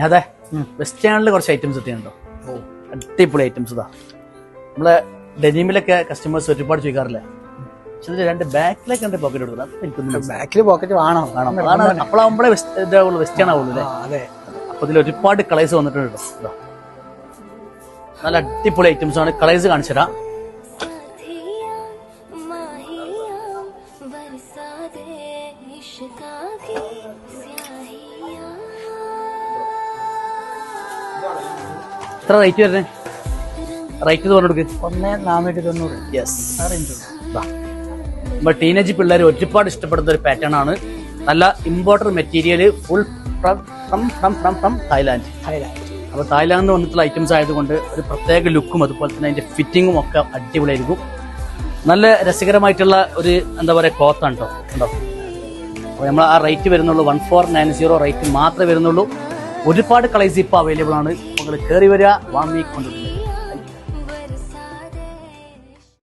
അതെ വെസ്റ്റേണിൽ കുറച്ച് ഐറ്റംസ് എത്തിയുണ്ടോ അടിപൊളി ഐറ്റംസ് ഇതാ. നമ്മളെ ഡെനിമിലൊക്കെ കസ്റ്റമേഴ്സ് ഒരുപാട് ചോദിക്കാറില്ലേ, പക്ഷെ ഇതിൽ രണ്ട് ബാക്കിലേക്ക് രണ്ട് പോക്കറ്റ് കൊടുക്കണം. എനിക്കൊന്നും ബാക്കിൽ പോക്കറ്റ് വേണം. അപ്പോഴാകുമ്പോഴേ ഇതാവുള്ളൂ, വെസ്റ്റേൺ ആവുള്ളൂ അല്ലേ. അതെ. അപ്പൊ ഇതിൽ ഒരുപാട് കളേഴ്സ് വന്നിട്ടുണ്ട് കേട്ടോ. നല്ല അടിപൊളി ഐറ്റംസ് ആണ്. കളേഴ്സ് കാണിച്ചുതരാം. എത്ര റേറ്റ് വരുന്നത്? റേറ്റ് പറഞ്ഞു കൊടുക്ക്. 1490. യെസ്. നമ്മൾ ടീനേജ് പിള്ളേർ ഒരുപാട് ഇഷ്ടപ്പെടുന്ന ഒരു പാറ്റേൺ ആണ്. നല്ല imported material, full from Thailand. അപ്പൊ തായ്ലാൻഡിൽ വന്നിട്ടുള്ള ഐറ്റംസ് ആയതുകൊണ്ട് ഒരു പ്രത്യേക ലുക്കും അതുപോലെ തന്നെ അതിന്റെ ഫിറ്റിങ്ങും ഒക്കെ അടിപൊളിയായിരിക്കും. നല്ല രസകരമായിട്ടുള്ള ഒരു എന്താ പറയുക ക്ലോത്താണ് കേട്ടോ. ഉണ്ടോ? അപ്പോൾ നമ്മൾ ആ റേറ്റ് വരുന്നുള്ളൂ 1490 റേറ്റ് മാത്രമേ വരുന്നുള്ളൂ. ഒരുപാട് കളേഴ്സ് ഇപ്പോൾ അവൈലബിൾ ആണ്. നിങ്ങൾ കയറി വരിക, വാങ്ങി കൊണ്ടുവരിക.